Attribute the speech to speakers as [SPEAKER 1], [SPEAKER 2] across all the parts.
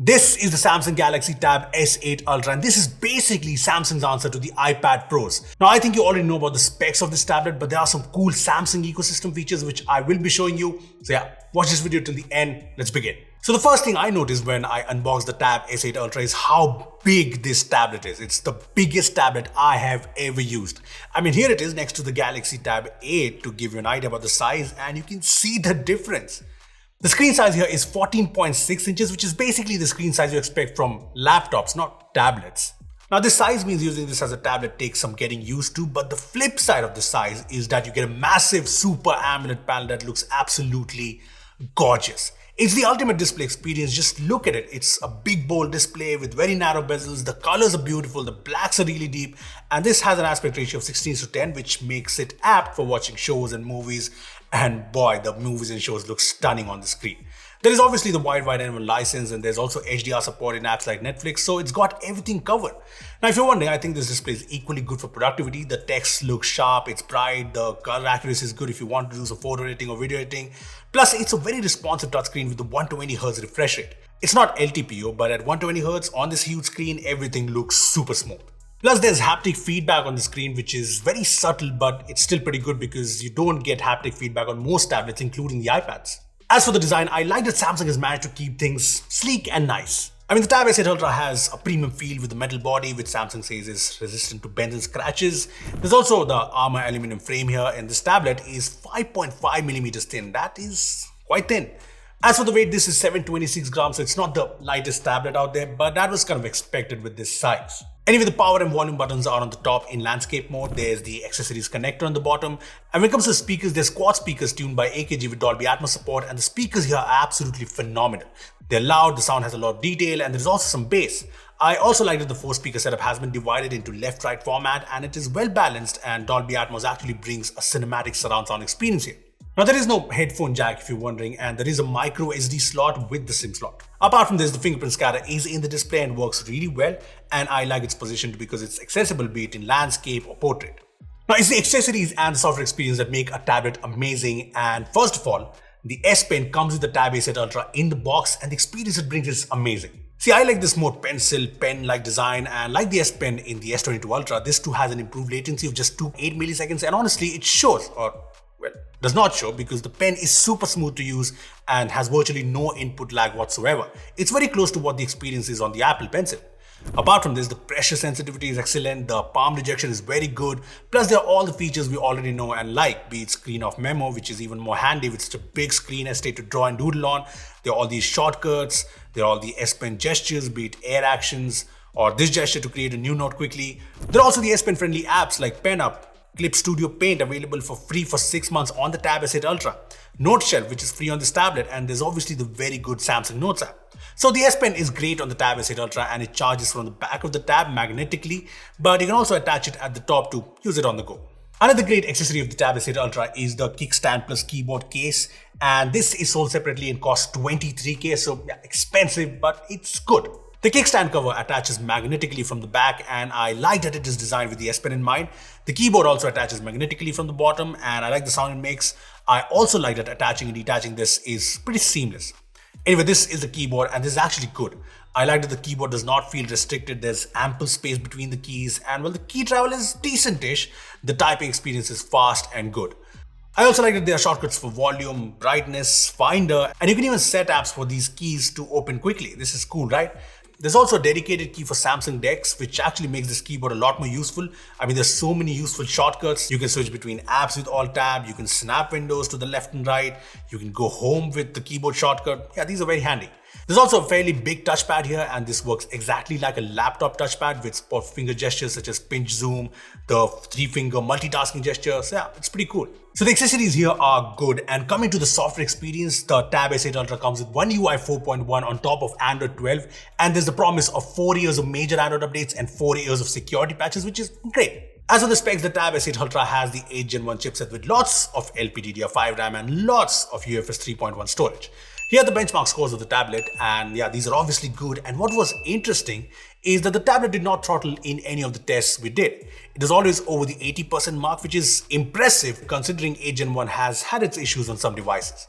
[SPEAKER 1] This is the Samsung Galaxy Tab S8 Ultra, and this is basically Samsung's answer to the iPad Pros. Now, I think you already know about the specs of this tablet, but there are some cool Samsung ecosystem features which I will be showing you. So yeah, watch this video till the end. Let's begin. So the first thing I noticed when I unboxed the Tab S8 Ultra is how big this tablet is. It's the biggest tablet I have ever used. I mean, here it is next to the Galaxy Tab 8 to give you an idea about the size, and you can see the difference. The screen size here is 14.6 inches, which is basically the screen size you expect from laptops, not tablets. Now, this size means using this as a tablet takes some getting used to, but the flip side of the size is that you get a massive Super AMOLED panel that looks absolutely gorgeous. It's the ultimate display experience. Just look at it. It's a big bold display with very narrow bezels. The colors are beautiful, the blacks are really deep, and this has an aspect ratio of 16:10, which makes it apt for watching shows and movies. And boy, the movies and shows look stunning on the screen. There is obviously the wide angle license, and there's also HDR support in apps like Netflix, so it's got everything covered. Now, if you're wondering, I think this display is equally good for productivity. The text looks sharp, it's bright, the color accuracy is good if you want to do some photo editing or video editing. Plus, it's a very responsive touchscreen with the 120Hz refresh rate. It's not LTPO, but at 120Hz on this huge screen, everything looks super smooth. Plus, there's haptic feedback on the screen, which is very subtle, but it's still pretty good because you don't get haptic feedback on most tablets, including the iPads. As for the design, I like that Samsung has managed to keep things sleek and nice. I mean, the Tab S8 Ultra has a premium feel with the metal body, which Samsung says is resistant to bends and scratches. There's also the Armor aluminum frame here, and this tablet is 5.5 millimeters thin. That is quite thin. As for the weight, this is 726 grams, so it's not the lightest tablet out there, but that was kind of expected with this size. Anyway, the power and volume buttons are on the top in landscape mode. There's the accessories connector on the bottom. And when it comes to speakers, there's quad speakers tuned by AKG with Dolby Atmos support, and the speakers here are absolutely phenomenal. They're loud, the sound has a lot of detail, and there's also some bass. I also like that the 4-speaker setup has been divided into left-right format, and it is well balanced, and Dolby Atmos actually brings a cinematic surround sound experience here. Now, there is no headphone jack if you're wondering, and there is a micro SD slot with the SIM slot. Apart from this, the Fingerprint Scanner is in the display and works really well, and I like its position because it's accessible, be it in landscape or portrait. Now, it's the accessories and the software experience that make a tablet amazing, and first of all, the S Pen comes with the Tab S8 Ultra in the box, and the experience it brings is amazing. See, I like this more pencil, pen-like design, and like the S Pen in the S22 Ultra, this too has an improved latency of just 2.8 milliseconds, and honestly, it shows, or well, does not show, because the pen is super smooth to use and has virtually no input lag whatsoever. It's very close to what the experience is on the Apple Pencil. Apart from this, the pressure sensitivity is excellent, the palm rejection is very good, plus there are all the features we already know and like, be it screen off memo, which is even more handy with such a big screen estate to draw and doodle on. There are all these shortcuts, there are all the S Pen gestures, be it air actions, or this gesture to create a new note quickly. There are also the S Pen friendly apps like Pen Up, Clip Studio Paint available for free for 6 months on the Tab S8 Ultra, Note Shelf, which is free on this tablet, and there's obviously the very good Samsung Notes app. So the S Pen is great on the Tab S8 Ultra, and it charges from the back of the tab magnetically, but you can also attach it at the top to use it on the go. Another great accessory of the Tab S8 Ultra is the Kickstand plus keyboard case, and this is sold separately and costs 23K, so yeah, expensive, but it's good. The kickstand cover attaches magnetically from the back, and I like that it is designed with the S Pen in mind. The keyboard also attaches magnetically from the bottom, and I like the sound it makes. I also like that attaching and detaching this is pretty seamless. Anyway, this is the keyboard, and this is actually good. I like that the keyboard does not feel restricted. There's ample space between the keys, and while the key travel is decent-ish, the typing experience is fast and good. I also like that there are shortcuts for volume, brightness, finder, and you can even set apps for these keys to open quickly. This is cool, right? There's also a dedicated key for Samsung DeX, which actually makes this keyboard a lot more useful. I mean, there's so many useful shortcuts. You can switch between apps with Alt-Tab, you can snap windows to the left and right, you can go home with the keyboard shortcut. Yeah, these are very handy. There's also a fairly big touchpad here, and this works exactly like a laptop touchpad with support for finger gestures such as pinch zoom, the 3-finger multitasking gestures. Yeah, it's pretty cool. So the accessories here are good, and coming to the software experience, the Tab S8 Ultra comes with OneUI 4.1 on top of Android 12, and there's the promise of 4 years of major Android updates and 4 years of security patches, which is great. As for the specs, the Tab S8 Ultra has the 8th Gen 1 chipset with lots of LPDDR5 RAM and lots of UFS 3.1 storage. Here are the benchmark scores of the tablet, and yeah, these are obviously good. And what was interesting is that the tablet did not throttle in any of the tests we did. It is always over the 80% mark, which is impressive considering 8 Gen 1 has had its issues on some devices.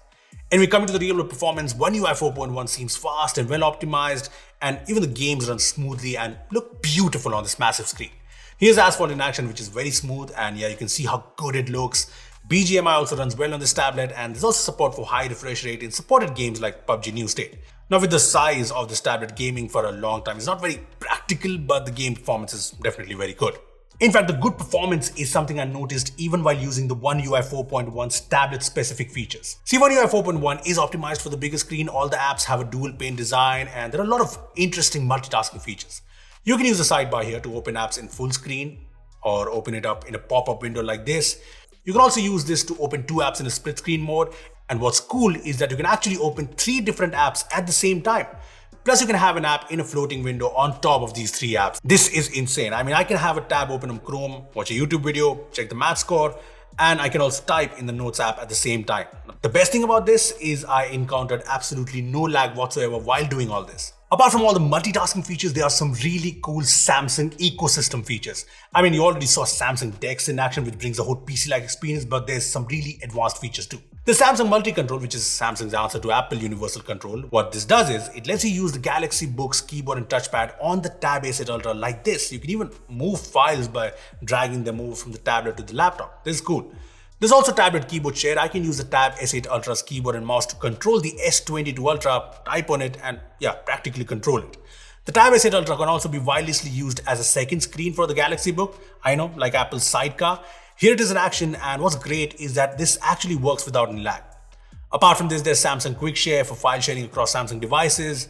[SPEAKER 1] And we come to the real world performance, OneUI 4.1 seems fast and well optimized, and even the games run smoothly and look beautiful on this massive screen. Here's Asphalt in action, which is very smooth, and yeah, you can see how good it looks. BGMI also runs well on this tablet, and there's also support for high refresh rate in supported games like PUBG New State. Now, with the size of this tablet, gaming for a long time is not very practical, but the game performance is definitely very good. In fact, the good performance is something I noticed even while using the OneUI 4.1's tablet-specific features. See, OneUI 4.1 is optimized for the bigger screen, all the apps have a dual pane design, and there are a lot of interesting multitasking features. You can use the sidebar here to open apps in full screen or open it up in a pop-up window like this. You can also use this to open two apps in a split screen mode. And what's cool is that you can actually open 3 different apps at the same time. Plus you can have an app in a floating window on top of these 3 apps. This is insane. I mean, I can have a tab open on Chrome, watch a YouTube video, check the math score, and I can also type in the Notes app at the same time. The best thing about this is I encountered absolutely no lag whatsoever while doing all this. Apart from all the multitasking features, there are some really cool Samsung ecosystem features. I mean, you already saw Samsung DeX in action, which brings a whole PC-like experience, but there's some really advanced features too. The Samsung Multi-Control, which is Samsung's answer to Apple Universal Control, what this does is, it lets you use the Galaxy Books keyboard and touchpad on the Tab A8 Ultra like this. You can even move files by dragging them over from the tablet to the laptop. This is cool. There's also tablet keyboard share. I can use the Tab S8 Ultra's keyboard and mouse to control the S22 Ultra, type on it, and yeah, practically control it. The Tab S8 Ultra can also be wirelessly used as a second screen for the Galaxy Book. I know, like Apple's Sidecar. Here it is in action, and what's great is that this actually works without any lag. Apart from this, there's Samsung Quick Share for file sharing across Samsung devices.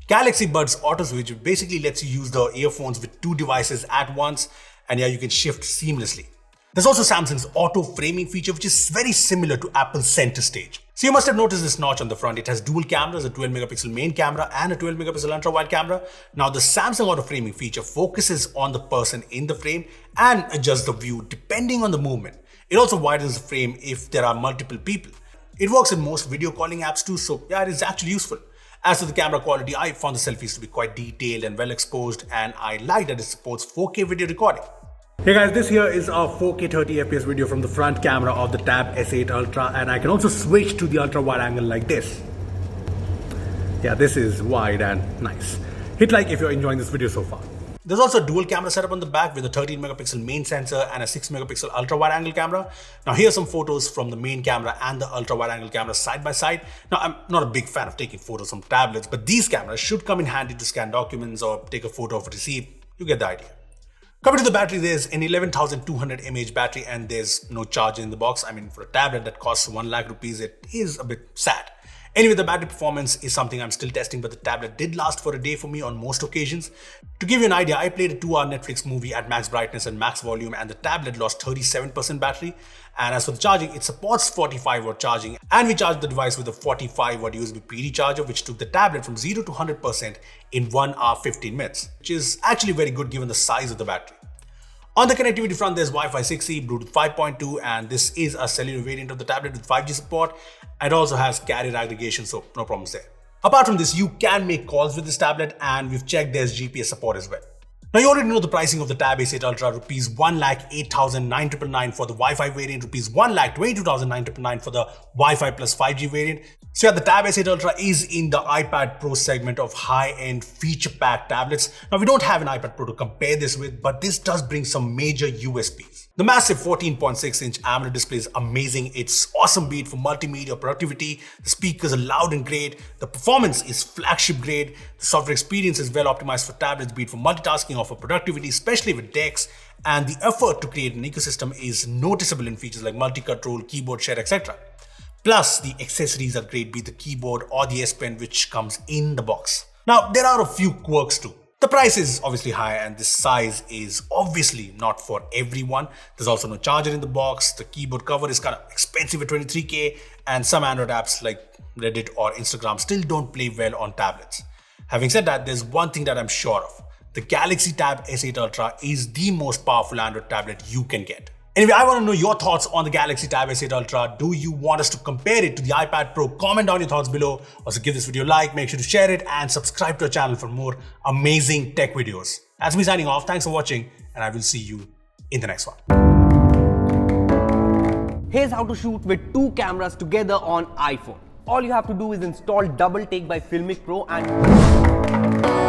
[SPEAKER 1] Galaxy Buds Auto Switch basically lets you use the earphones with 2 devices at once, and yeah, you can shift seamlessly. There's also Samsung's auto framing feature, which is very similar to Apple's center stage. So you must have noticed this notch on the front. It has dual cameras, a 12 megapixel main camera and a 12 megapixel ultra wide camera. Now the Samsung auto framing feature focuses on the person in the frame and adjusts the view depending on the movement. It also widens the frame if there are multiple people. It works in most video calling apps too, so yeah, it is actually useful. As for the camera quality, I found the selfies to be quite detailed and well exposed, and I like that it supports 4K video recording. Hey guys, this here is a 4K 30fps video from the front camera of the Tab S8 Ultra, and I can also switch to the ultra wide angle like this. Yeah, this is wide and nice. Hit like if you're enjoying this video so far. There's also a dual camera setup on the back with a 13 megapixel main sensor and a 6 megapixel ultra wide angle camera. Now here are some photos from the main camera and the ultra wide angle camera side by side. Now I'm not a big fan of taking photos from tablets, but these cameras should come in handy to scan documents or take a photo of a receipt. You get the idea. Coming to the battery, there's an 11,200 mAh battery and there's no charger in the box. I mean, for a tablet that costs 1 lakh rupees, it is a bit sad. Anyway, the battery performance is something I'm still testing, but the tablet did last for a day for me on most occasions. To give you an idea, I played a 2-hour Netflix movie at max brightness and max volume, and the tablet lost 37% battery. And as for the charging, it supports 45-watt charging, and we charged the device with a 45-watt USB PD charger, which took the tablet from 0 to 100% in 1 hour 15 minutes, which is actually very good given the size of the battery. On the connectivity front, there's Wi-Fi 6E, Bluetooth 5.2, and this is a cellular variant of the tablet with 5G support. It also has carrier aggregation, so no problems there. Apart from this, you can make calls with this tablet, and we've checked there's GPS support as well. Now you already know the pricing of the Tab A8 Ultra, rupees 1,08,999 for the Wi-Fi variant, rupees 1,22,999 for the Wi-Fi plus 5G variant. So yeah, the Tab A8 Ultra is in the iPad Pro segment of high-end feature-packed tablets. Now we don't have an iPad Pro to compare this with, but this does bring some major USPs. The massive 14.6-inch AMOLED display is amazing. It's awesome beat for multimedia productivity. The speakers are loud and great. The performance is flagship grade. The software experience is well optimized for tablets, be it for multitasking or for productivity, especially with DeX. And the effort to create an ecosystem is noticeable in features like multi-control, keyboard share, etc. Plus, the accessories are great, be it the keyboard or the S Pen, which comes in the box. Now, there are a few quirks too. The price is obviously high, and this size is obviously not for everyone. There's also no charger in the box. The keyboard cover is kind of expensive at 23K, and some Android apps like Reddit or Instagram still don't play well on tablets. Having said that, there's one thing that I'm sure of. The Galaxy Tab S8 Ultra is the most powerful Android tablet you can get. Anyway, I want to know your thoughts on the Galaxy Tab S8 Ultra. Do you want us to compare it to the iPad Pro? Comment down your thoughts below. Also give this video a like, make sure to share it, and subscribe to our channel for more amazing tech videos. That's me signing off. Thanks for watching, and I will see you in the next one.
[SPEAKER 2] Here's how to shoot with 2 cameras together on iPhone. all you have to do is install Double Take by Filmic Pro and